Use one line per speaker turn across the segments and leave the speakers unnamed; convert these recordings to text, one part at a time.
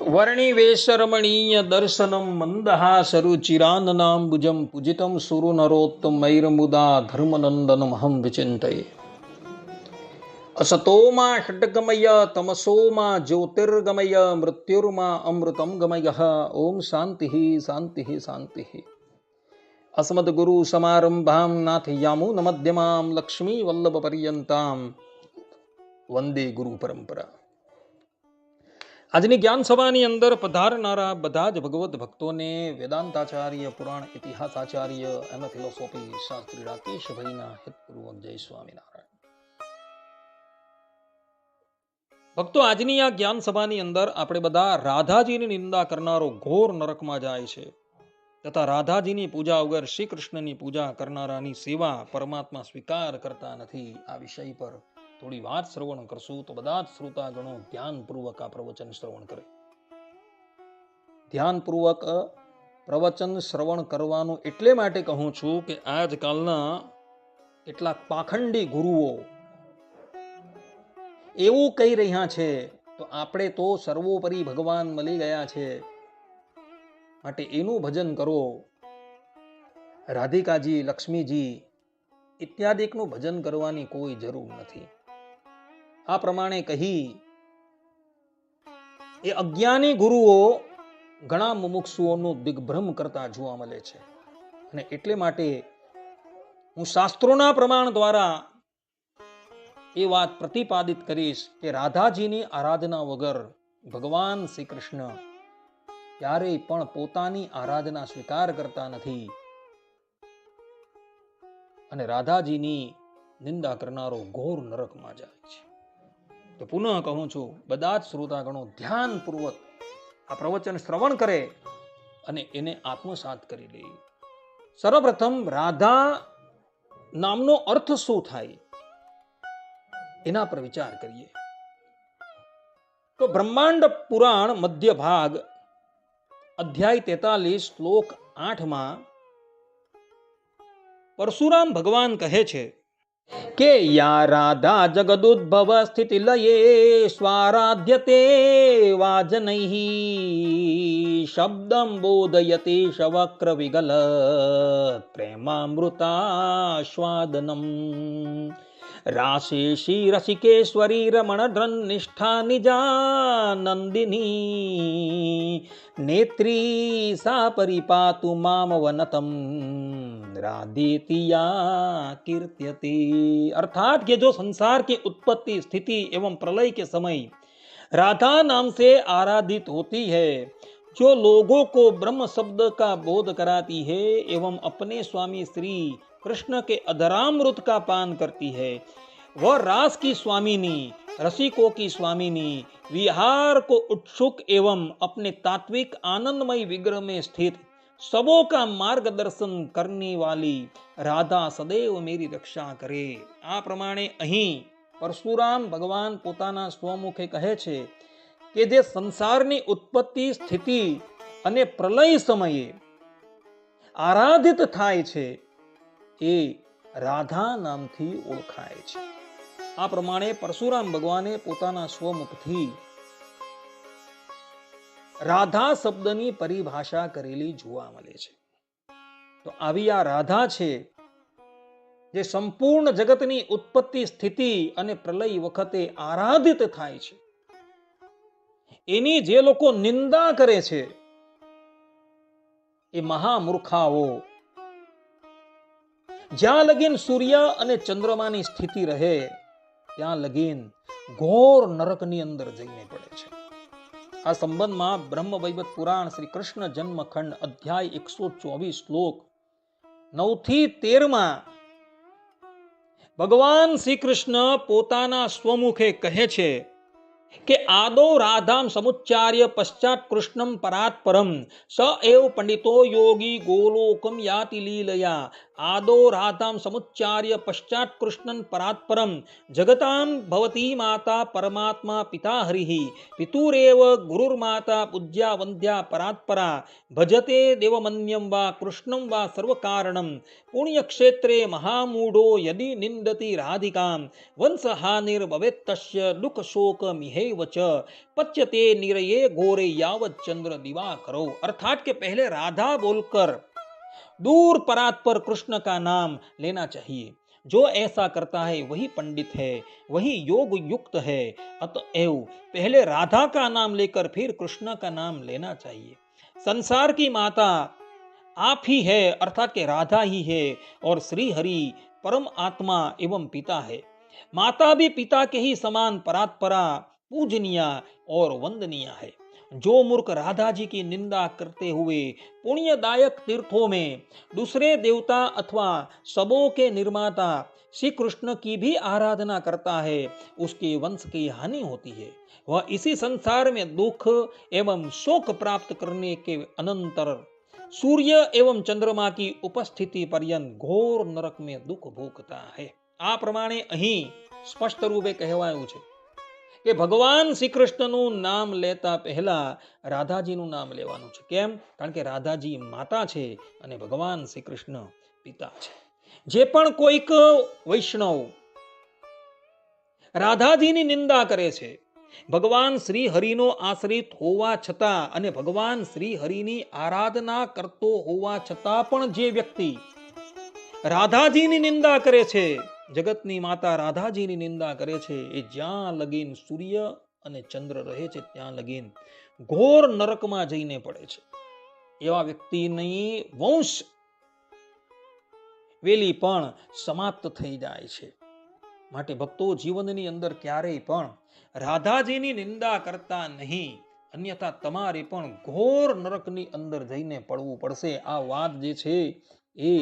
વર્ણિવેશરમણીય દર્શનમ મંદહાસરુચિરાનનાંબુજમ પૂજિતમ સુરનરોત્તમૈર્મુદા ધર્મનંદનમહં વિચિંતયે. અસતોમા ષટ્ગમય તમસોમા જ્યોતિર્ગમય મૃત્યુર્મા અમૃતમ ગમય. ઓમ શાંતિ શાંતિ શાંતિ. અસ્મદ્ગુરુ સમારંભાં નાથયામૂન મધ્યમાં લક્ષ્મી વલ્લભ પર્યંતામ વંદે ગુરુ પરંપરા. આજની જ્ઞાન સભાની અંદર પધારનારા બધા જ ભગવત ભક્તોને વેદાંતાચાર્ય, પુરાણ ઇતિહાસાચાર્ય, એમ ફિલોસોફી શાસ્ત્રી રાકેશભાઈના હિતપૂર્વક જય સ્વામિનારાયણ. ભક્તો, આજની આ જ્ઞાન સભાની અંદર આપણે બધા રાધાજીની નિંદા કરનારો ઘોર નરકમાં જાય છે તથા રાધાજીની પૂજા વગર શ્રી કૃષ્ણની પૂજા કરનારાની સેવા પરમાત્મા સ્વીકાર કરતા નથી. આ વિષય પર થોડી વાત શ્રવણ કરશું તો બધા જ શ્રોતાગણો ધ્યાનપૂર્વક આ પ્રવચન શ્રવણ કરે. ધ્યાનપૂર્વક પ્રવચન શ્રવણ કરવાનું એટલે માટે કહું છું કે આજકાલના કેટલાક પાખંડી ગુરુઓ એવું કહી રહ્યા છે તો આપણે તો સર્વોપરી ભગવાન મળી ગયા છે માટે એનું ભજન કરો. રાધિકાજી, લક્ષ્મીજી ઇત્યાદિકનું ભજન કરવાની કોઈ જરૂર નથી. આ પ્રમાણે કહી એ અજ્ઞાની ગુરુઓ ઘણા મુમુક્ષુઓનું દિગ્ભ્રમ કરતા જોવા મળે છે. અને એટલે માટે હું શાસ્ત્રોના પ્રમાણ દ્વારા એ વાત પ્રતિપાદિત કરીશ કે રાધાજીની આરાધના વગર ભગવાન શ્રી કૃષ્ણ ક્યારેય પણ પોતાની આરાધના સ્વીકાર કરતા નથી. અને રાધાજીની નિંદા કરનારો ઘોર નરકમાં જાય છે. તો પુનઃ કહું છું, બધા જ શ્રોતાગણો ધ્યાનપૂર્વક આ પ્રવચન શ્રવણ કરે અને એને આત્મસાત કરી લે. સર્વપ્રથમ રાધા નામનો અર્થ શું થાય એના પર વિચાર કરીએ. તો બ્રહ્માંડ પુરાણ મધ્ય ભાગ અધ્યાય 43 શ્લોક 8 પરશુરામ ભગવાન કહે છે કે યા રાધા જગદુદ્ભવ સ્થિતિ લયે સ્વારાધ્યતે વાજનૈઃ શબ્દમ બોધયતે શવક્ર વિગલ પ્રેમામૃતાસ્વાદનમ રાશેશી રસિકેશ્વરી રમણ નિષ્ઠા નિજાનંદિની નેત્રી સા પરિપાતુ મામ વનતમ राधेतिया कीर्त्यते. अर्थात कि जो संसार की उत्पत्ति, स्थिति एवं प्रलय के समय राधा नाम से आराधित होती है, जो लोगों को ब्रह्म शब्द का बोध कराती है एवं अपने स्वामी श्री कृष्ण के अधरामृत का पान करती है, वह रास की स्वामिनी, रसिकों की स्वामिनी, विहार को उत्सुक एवं अपने तात्विक आनंदमय विग्रह में स्थित सबों का मार्गदर्शन करने वाली राधा सदैव मेरी रक्षा करे. આ પ્રમાણે અહીં પરશુરામ ભગવાન પોતાના સ્વમુખે કહે છે કે જે સંસારની ઉત્પત્તિ, સ્થિતિ અને પ્રલય સમયે આરાધિત થાય છે એ રાધા નામથી ઓળખાય છે. આ પ્રમાણે પરશુરામ ભગવાને પોતાના સ્વમુખથી રાધા શબ્દની પરિભાષા કરેલી જોવા મળે છે. તો આવી આ રાધા છે જે સંપૂર્ણ જગતની ઉત્પત્તિ, સ્થિતિ અને પ્રલય વખતે આરાધિત થાય છે. એની જે લોકો નિંદા કરે છે એ મહામૂર્ખાઓ. જ્યાં લગીન સૂર્ય અને ચંદ્રમાની સ્થિતિ રહે ત્યાં લગીન ઘોર નરકની અંદર જઈને પડે છે. આ સંબંધમાં બ્રહ્મ વૈવત પુરાણ શ્રી કૃષ્ણ જન્મખંડ અધ્યાય 124 શ્લોક 9-13 ભગવાન શ્રી કૃષ્ણ પોતાના સ્વમુખે કહે છે કે આદો રાધામ સમુચ્ચાર્ય પશ્ચાત કૃષ્ણમ પરાત પરમ સ એવ પંડિતો યોગી ગોલોકમ યાતિ લીલયા आदो राधाम समुच्चार्य पश्चात कृष्णन परात्परम जगताम भवती माता परमात्मा पिता हरिः पितुरेव गुरुर्माता पूज्या वंद्या परात्परा भजते देवमन्यं वा कृष्णं वा सर्वकारणं पुण्यक्षेत्रे महामूढो यदि निंदति राधिकां वंशहानिर्भवेत्तस्य दुःखशोकमिहैव च पच्यते निरये घोरे यावत् चंद्र दिवाकरो। अर्थात के पहले राधा बोलकर दूर परात्पर कृष्ण का नाम लेना चाहिए। जो ऐसा करता है वही पंडित है, वही योग युक्त है। अतएव पहले राधा का नाम लेकर फिर कृष्ण का नाम लेना चाहिए। संसार की माता आप ही है, अर्थात के राधा ही है, और श्री हरि परम आत्मा एवं पिता है। माता भी पिता के ही समान परात्परा, पूजनीय और वंदनीय है। जो मूर्ख राधा जी की निंदा करते हुए पुण्यदायक तीर्थों में दूसरे देवता अथवा सबों के निर्माता श्री कृष्ण की भी आराधना करता है, उसके वंश की हानि होती है। वह इसी संसार में दुख एवं शोक प्राप्त करने के अनंतर सूर्य एवं चंद्रमा की उपस्थिति पर्यंत घोर नरक में दुख भोगता है। आ प्रमाणे અહીં સ્પષ્ટ રૂપે કહેવાયું છે કે ભગવાન શ્રી કૃષ્ણનું નામ લેતા પહેલા રાધાજીનું નામ લેવાનું છે। કેમ? કારણ કે રાધાજી માતા છે અને ભગવાન શ્રી કૃષ્ણ પિતા છે। જે પણ કોઈક વૈષ્ણવ રાધાજીની નિંદા કરે છે, ભગવાન શ્રી હરિનો આશ્રિત હોવા છતાં અને ભગવાન શ્રી હરિની આરાધના કરતો હોવા છતાં પણ જે વ્યક્તિ રાધાજીની નિંદા કરે છે, જગતની માતા રાધાજીની નિંદા કરે છે, એ જ્યાં લગીન સૂર્ય અને ચંદ્ર રહે છે ત્યાં લગીન ઘોર નરકમાં જઈને પડે છે। એવા વ્યક્તિની વંશ વેલી પણ સમાપ્ત થઈ જાય છે। માટે ભક્તો જીવનની અંદર ક્યારેય પણ રાધાજીની નિંદા કરતા નહીં, અન્યથા તમારે પણ ઘોર નરકની અંદર જઈને પડવું પડશે। આ વાત જે છે એ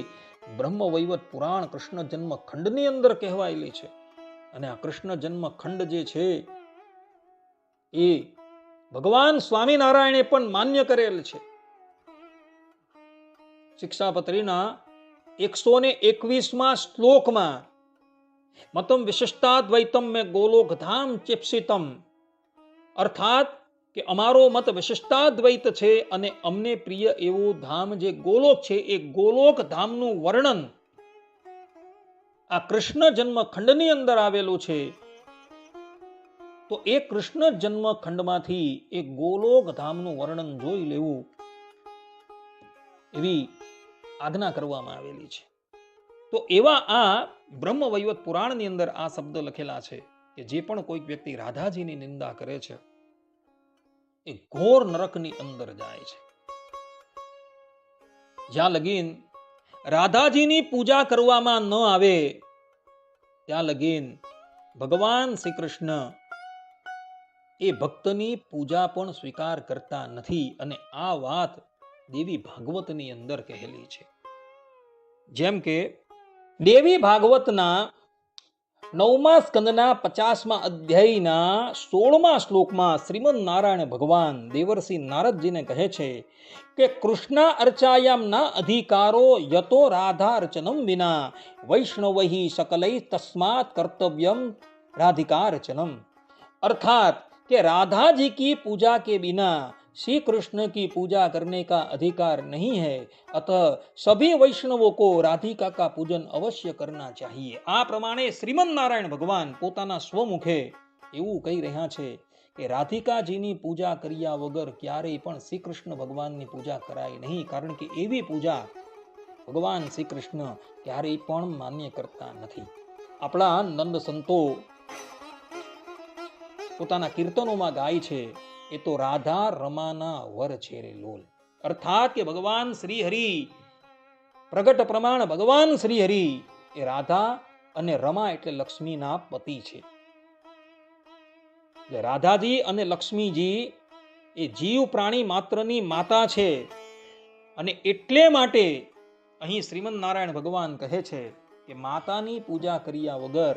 બ્રહ્મ વૈવત પુરાણ કૃષ્ણ જન્મ ખંડની અંદર કહેવાયેલી છે। અને આ કૃષ્ણ જન્મ ખંડ જે છે એ ભગવાન સ્વામિનારાયણે પણ માન્ય કરેલ છે। શિક્ષાપત્રીના 121માં શ્લોકમાં मतम विशिष्टाद्वैतम में गोलोक धाम चिप्सितम, अर्थात કે અમારો મત વિશિષ્ટાદ્વૈત છે અને અમને પ્રિય એવું ધામ જે ગોલોક છે એ ગોલોક ધામનું વર્ણન આ કૃષ્ણ જન્મ ખંડની અંદર આવેલું છે। તો એ કૃષ્ણ જન્મ ખંડમાંથી એ ગોલોક ધામનું વર્ણન જોઈ લેવું એવી આજ્ઞા કરવામાં આવેલી છે। તો એવા આ બ્રહ્મ વૈવત પુરાણની અંદર આ શબ્દ લખેલા છે કે જે પણ કોઈક વ્યક્તિ રાધાજીની નિંદા કરે છે એ ઘોર નરકની અંદર જાય છે। જ્યાં લગીન રાધાજીની પૂજા કરવામાં ન આવે ત્યાં લગીન ભગવાન શ્રી કૃષ્ણ એ ભક્તની પૂજા પણ સ્વીકાર કરતા નથી। અને આ વાત દેવી ભાગવતની અંદર કહેલી છે। જેમ કે દેવી ભાગવતના 9મા સ્કંદના 50મા અધ્યાયના 16મા શ્લોકમાં શ્રીમદ નારાયણ ભગવાન દેવર્ષિ નારદજીને કહે છે કે કૃષ્ણ અર્ચાયામ ના અધિકારો યતો રાધા અર્ચનમ વિના વૈષ્ણવૈ સકલૈ તસ્માત કર્તવ્યમ राधिकार्चनम, अर्थात कि राधा जी की पूजा के बिना श्री कृष्ण की पूजा करने का अधिकार नहीं है। अतः सभी वैष्णवों को राधिका का पूजन अवश्य करना चाहिए। आ प्रमाणे श्रीमन नारायण भगवान पोताना स्वमुखे એવું કહી રહ્યા છે કે રાધિકાજીની પૂજા કર્યા વગર ક્યારેય પણ શ્રી કૃષ્ણ ભગવાનની પૂજા કરાય નહીં, કારણ કે એવી પૂજા ભગવાન શ્રી કૃષ્ણ ક્યારેય પણ માન્ય કરતા નથી। આપણા નંદ સંતો પોતાના કીર્તનોમાં ગાય છે એ તો રાધા રમાના વર છે રે લોલ, અર્થાત કે ભગવાન શ્રી હરિ પ્રગટ પ્રમાણ ભગવાન શ્રી હરિ એ રાધા અને રમા એટલે લક્ષ્મીના પતિ છે। રાધાજી અને લક્ષ્મીજી એ જીવ પ્રાણી માત્રની માતા છે અને એટલે માટે અહીં શ્રીમદ નારાયણ ભગવાન કહે છે કે માતાની પૂજા કર્યા વગર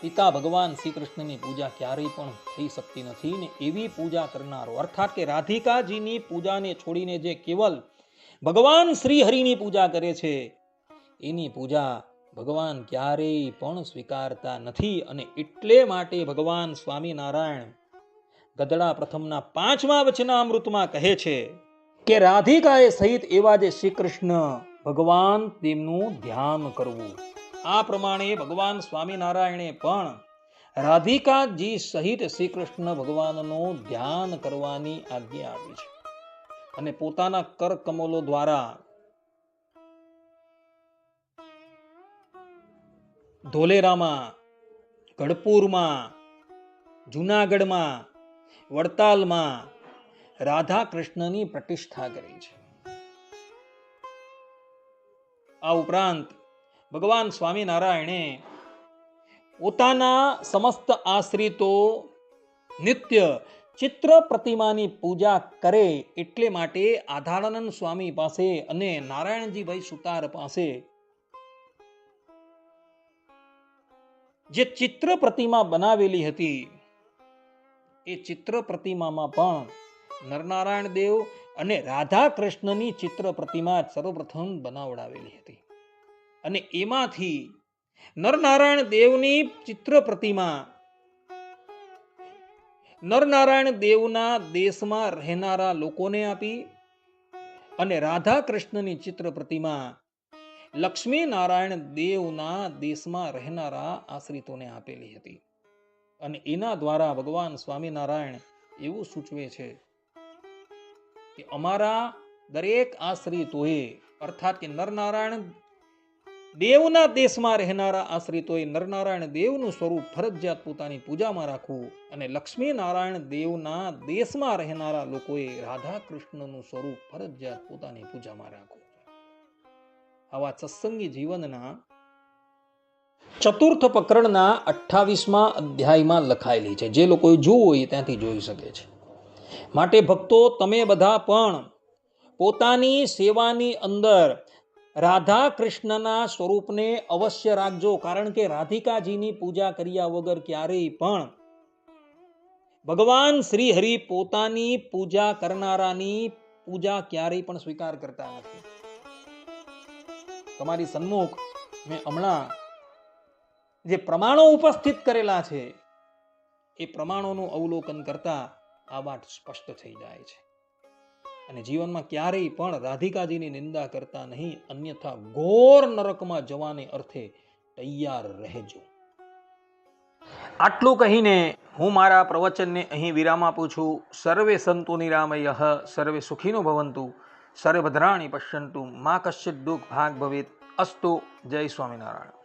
પિતા ભગવાન શ્રી કૃષ્ણની પૂજા ક્યારેય પણ થઈ શકતી નથી। ને એવી પૂજા કરનારો અર્થાત કે રાધિકાજીની પૂજાને છોડીને જે કેવલ ભગવાન શ્રી હરિની પૂજા કરે છે એની પૂજા ભગવાન ક્યારેય પણ સ્વીકારતા નથી. અને એટલે માટે ભગવાન સ્વામિનારાયણ ગદડા પ્રથમના 5મા વચનામૃતમાં કહે છે કે રાધિકાએ સહિત એવા જે શ્રી કૃષ્ણ ભગવાન તેમનું ધ્યાન કરવું. આ પ્રમાણે ભગવાન સ્વામિનારાયણે પણ રાધિકાજી સહિત શ્રી કૃષ્ણ ભગવાનનું ધ્યાન કરવાની આજ્ઞા આપી છે. અને પોતાના કર કમલો દ્વારા ધોલેરામાં, ગઢપુરમાં, જુનાગઢમાં, વડતાલમાં રાધા કૃષ્ણની પ્રતિષ્ઠા કરી છે. આ ઉપરાંત ભગવાન સ્વામિનારાયણે પોતાના સમસ્ત આશ્રિતો નિત્ય ચિત્ર પ્રતિમાની પૂજા કરે એટલે માટે આધારાનંદ સ્વામી પાસે અને નારાયણજીભાઈ સુતાર પાસે જે ચિત્ર પ્રતિમા બનાવેલી હતી એ ચિત્ર પ્રતિમામાં પણ નરનારાયણ દેવ અને રાધા કૃષ્ણની ચિત્ર પ્રતિમા સર્વપ્રથમ બનાવડાવેલી હતી. અને એમાંથી નરનારાયણ દેવની ચિત્ર પ્રતિમા નરનારાયણ દેવના દેશમાં રહેનારા લોકોને આપી અને રાધા કૃષ્ણની ચિત્ર પ્રતિમા લક્ષ્મી નારાયણ દેવના દેશમાં રહેનારા આશ્રિતોને આપેલી હતી. અને એના દ્વારા ભગવાન સ્વામિનારાયણ એવું સૂચવે છે કે અમારા દરેક આશ્રિતોએ અર્થાત કે નરનારાયણ દેવના દેશમાં રહેનારા આશ્રિતોએ નરનારાયણ દેવનું સ્વરૂપ ફરજિયાત પોતાની પૂજામાં રાખવું અને લક્ષ્મી નારાયણ દેવના દેશમાં રહેનારા લોકોએ રાધા કૃષ્ણનું સ્વરૂપ ફરજિયાત પોતાની પૂજામાં રાખવું. આવા સત્સંગી જીવનના ચતુર્થ પ્રકરણના 28મા અધ્યાયમાં લખાયેલી છે. જે લોકોએ જોવું હોય ત્યાંથી જોઈ શકે છે. માટે ભક્તો, તમે બધા પણ પોતાની સેવાની અંદર રાધા કૃષ્ણના સ્વરૂપને અવશ્ય રાખજો. કારણ કે રાધિકાજીની પૂજા કર્યા વગર ક્યારેય પણ ભગવાન શ્રી હરિ પોતાની પૂજા કરનારાની પૂજા ક્યારેય પણ સ્વીકાર કરતા નથી. તમારી સન્મુખ મેં હમણાં જે પ્રમાણો ઉપસ્થિત કરેલા છે એ પ્રમાણોનું અવલોકન કરતા આ વાત સ્પષ્ટ થઈ જાય છે. અને જીવનમાં ક્યારેય પણ રાધિકાજીની નિંદા કરતા નહીં, અન્યથા ઘોર નરકમાં જવાને અર્થે તૈયાર રહેજો. આટલું કહીને હું મારા પ્રવચનને અહીં વિરામ આપું છું. સર્વે સંતુ નિરામયઃ, સર્વે સુખીનો ભવંતુ, સર્વે ભદ્રાણી પશ્યંતુ, મા કશ્ચિત દુઃખ ભાગ ભવેત. અસ્તુ. જય સ્વામિનારાયણ.